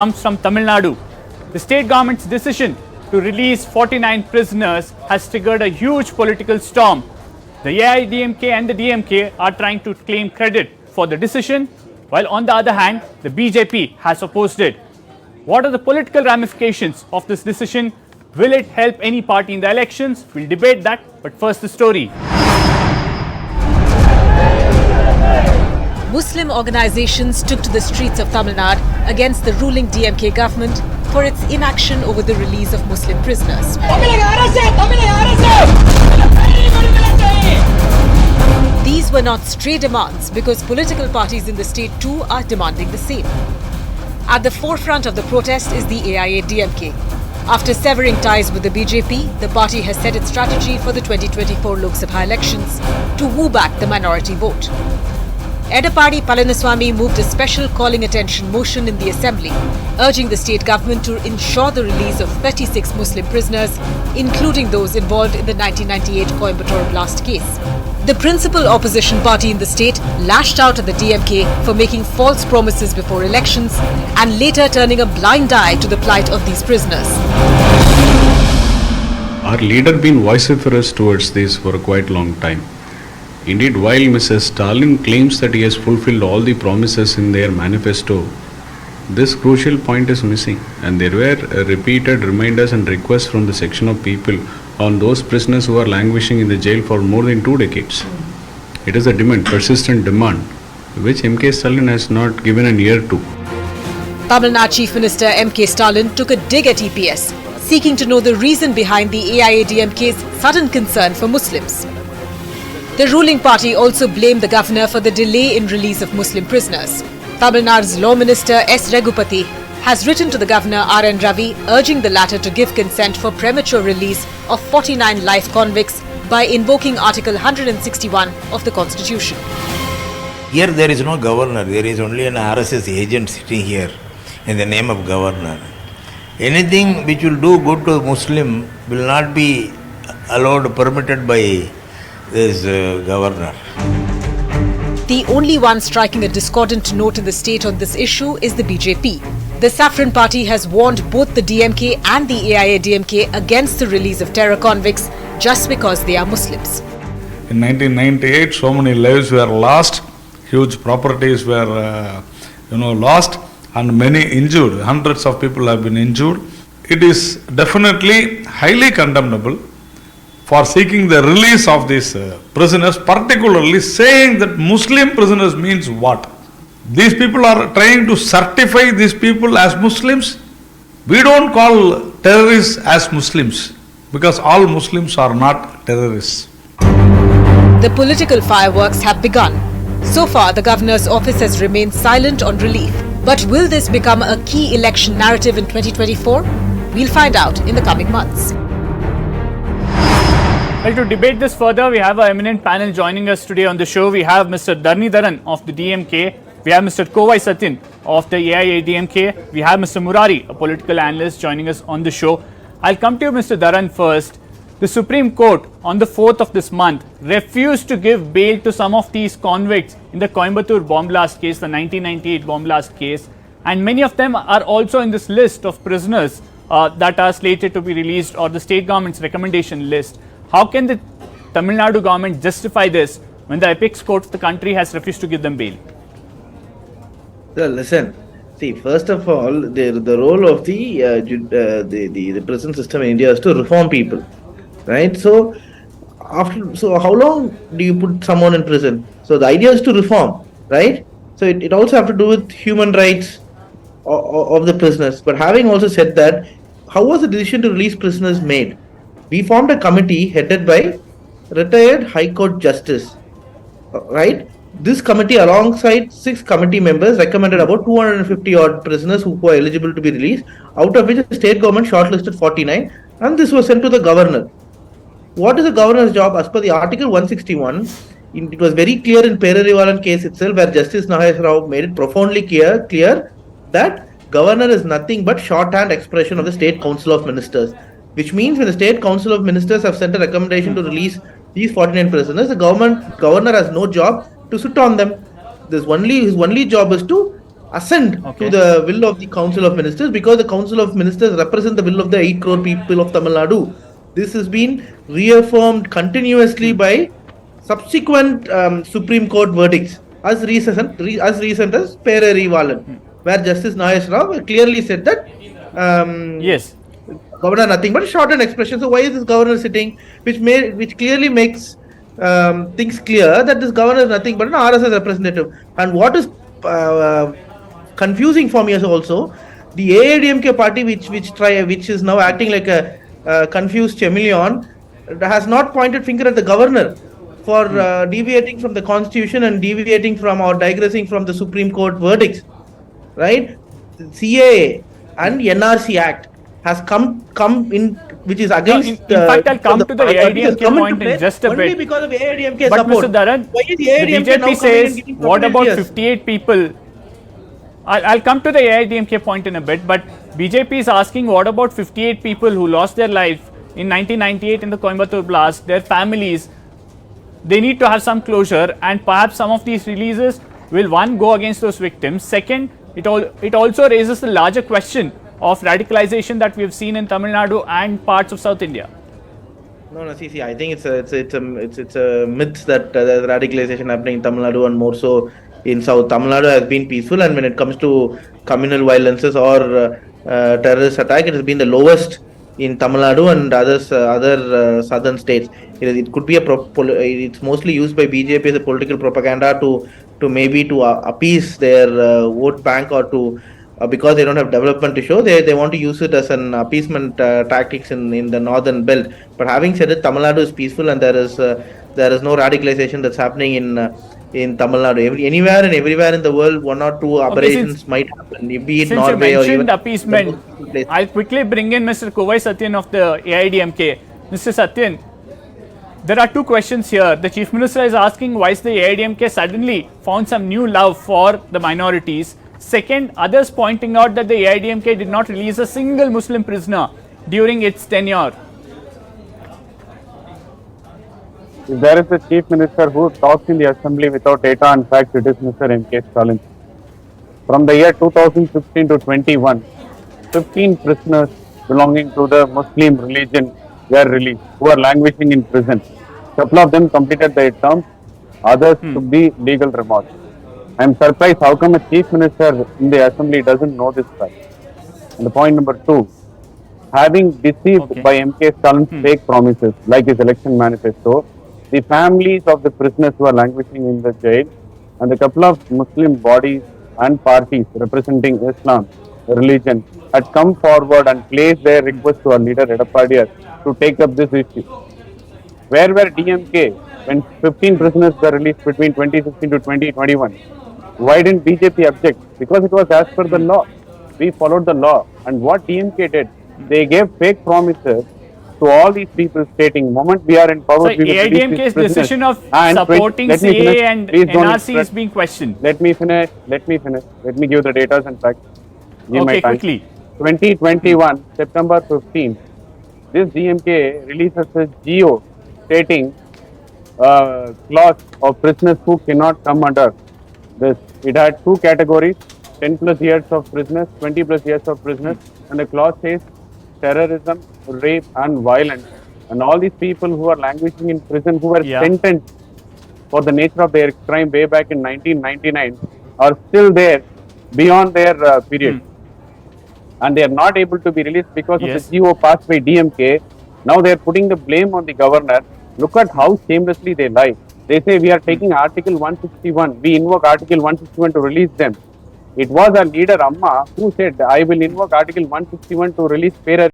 comes from Tamil Nadu. The state government's decision to release 49 prisoners has triggered a huge political storm. The AIADMK and the DMK are trying to claim credit for the decision, while on the other hand, the BJP has opposed it. What are the political ramifications of this decision? Will it help any party in the elections? We'll debate that, but first the story. Muslim organizations took to the streets of Tamil Nadu against the ruling DMK government for its inaction over the release of Muslim prisoners. These were not stray demands because political parties in the state too are demanding the same. At the forefront of the protest is the AIADMK. After severing ties with the BJP, the party has set its strategy for the 2024 Lok Sabha elections to woo back the minority vote. Edapadi Palaniswamy moved a special calling attention motion in the assembly, urging the state government to ensure the release of 36 Muslim prisoners, including those involved in the 1998 Coimbatore blast case. The principal opposition party in the state lashed out at the DMK for making false promises before elections and later turning a blind eye to the plight of these prisoners. Our leader been vociferous towards this for a quite long time. Indeed, while Mrs. Stalin claims that he has fulfilled all the promises in their manifesto, this crucial point is missing, and there were repeated reminders and requests from the section of people on those prisoners who are languishing in the jail for more than 2 decades. It is a demand, persistent demand, which MK Stalin has not given an ear to. Tamil Nadu Chief Minister MK Stalin took a dig at EPS, seeking to know the reason behind the AIADMK's sudden concern for Muslims. The ruling party also blamed the governor for the delay in release of Muslim prisoners. Tamil Nadu's Law Minister S. Raghupati has written to the governor R.N. Ravi urging the latter to give consent for premature release of 49 life convicts by invoking Article 161 of the Constitution. Here there is no governor, there is only an RSS agent sitting here in the name of governor. Anything which will do good to Muslim will not be allowed, permitted by this governor. The only one striking a discordant note in the state on this issue is the BJP. The Saffron Party has warned both the DMK and the AIADMK against the release of terror convicts just because they are Muslims. In 1998, so many lives were lost, huge properties were lost, and many injured. Hundreds of people have been injured. It is definitely highly condemnable for seeking the release of these prisoners, particularly saying that Muslim prisoners means what? These people are trying to certify these people as Muslims. We don't call terrorists as Muslims because all Muslims are not terrorists. The political fireworks have begun. So far, the governor's office has remained silent on relief. But will this become a key election narrative in 2024? We'll find out in the coming months. Well, to debate this further, we have an eminent panel joining us today on the show. We have Mr. Dharan of the DMK. We have Mr. Kovai Satyan of the AIADMK. We have Mr. Murari, a political analyst, joining us on the show. I'll come to you, Mr. Dharan, first. The Supreme Court on the 4th of this month refused to give bail to some of these convicts in the Coimbatore bomb blast case, the 1998 bomb blast case. And many of them are also in this list of prisoners that are slated to be released, or the state government's recommendation list. How can the Tamil Nadu government justify this when the apex court of the country has refused to give them bail? Well, listen. See, first of all, the role of the prison system in India is to reform people, right? So how long do you put someone in prison? So the idea is to reform, right? So it also have to do with human rights of the prisoners. But having also said that, how was the decision to release prisoners made? We formed a committee headed by retired High Court Justice, right? This committee, alongside 6 committee members, recommended about 250 odd prisoners who were eligible to be released, out of which the state government shortlisted 49, and this was sent to the governor. What is the governor's job? As per the Article 161, it was very clear in Perarivalan case itself, where Justice Nahesh Rao made it profoundly clear that governor is nothing but shorthand expression of the State Council of Ministers. Which means when the State Council of Ministers have sent a recommendation to release these 49 prisoners, the governor has no job to sit on them. His only job is to assent to the will of the Council of Ministers, because the Council of Ministers represent the will of the 8 crore people of Tamil Nadu. This has been reaffirmed continuously by subsequent Supreme Court verdicts as recent as Pereri Valan, where Justice Nayesh Rao clearly said that Yes. governor nothing but shortened expression. So why is this governor sitting? Which clearly makes things clear that this governor is nothing but an RSS representative. And what is confusing for me is also the AIADMK party, which is now acting like a confused chameleon, has not pointed finger at the governor for deviating from the constitution and deviating from or digressing from the Supreme Court verdicts, right? CAA and NRC Act has come in, which is against. In fact, I'll come to the AIADMK point in just a only bit. because of AIADMK But support. Mr. Dharan, Why is the AIADMK now BJP coming says, and giving what about privileges? 58 people? I'll come to the AIADMK point in a bit, but BJP is asking, what about 58 people who lost their life in 1998 in the Coimbatore blast, their families? They need to have some closure, and perhaps some of these releases will, one, go against those victims. Second, it also raises the larger question of radicalization that we have seen in Tamil Nadu and parts of South India. No, see, I think it's a myth that there's radicalization happening in Tamil Nadu, and more so in South. Tamil Nadu has been peaceful, and when it comes to communal violences or terrorist attack, it has been the lowest in Tamil Nadu and other southern states. It could be it's mostly used by BJP as a political propaganda to maybe appease their vote bank, or to because they don't have development to show, they want to use it as an appeasement tactics in the northern belt. But having said it, Tamil Nadu is peaceful, and there is no radicalization that's happening in Tamil Nadu. Anywhere and everywhere in the world, one or two aberrations might happen, be it Since Norway you or mentioned even appeasement, I'll quickly bring in Mr. Kovai Satyan of the AIADMK. Mr. Satyan, there are two questions here. The Chief Minister is asking, why is the AIADMK suddenly found some new love for the minorities? Second, others pointing out that the AIADMK did not release a single Muslim prisoner during its tenure. If there is a Chief Minister who talks in the Assembly without data and facts, it is Mr. M.K. Stalin. From the year 2015 to 21, 15 prisoners belonging to the Muslim religion were released, who are languishing in prison. Couple of them completed their terms, others took the legal remorse. I am surprised how come a Chief Minister in the Assembly doesn't know this fact. And the point number two, having deceived by M.K. Stalin's fake promises like his election manifesto, the families of the prisoners who are languishing in the jail and a couple of Muslim bodies and parties representing Islam, religion, had come forward and placed their request to our leader Edappadiar to take up this issue. Where were DMK when 15 prisoners were released between 2016 to 2021? Why didn't BJP object? Because it was as per the law. We followed the law. And what DMK did, they gave fake promises to all these people stating, moment we are in power, So AIADMK's decision of supporting CAA and NRC is being questioned. Let me finish. Let me give the data and facts. Give my Okay, time. quickly. 2021, September 15, this DMK releases a GO stating clause of prisoners who cannot come under this. It had two categories, 10 plus years of prisoners, 20 plus years of prisoners, and the clause says terrorism, rape and violence. And all these people who are languishing in prison, who were sentenced for the nature of their crime way back in 1999, are still there beyond their period. And they are not able to be released because of the GO passed by DMK. Now they are putting the blame on the governor. Look at how shamelessly they lie. They say we are taking Article 161. We invoke Article 161 to release them. It was our leader Amma who said, I will invoke Article 161 to release Perari.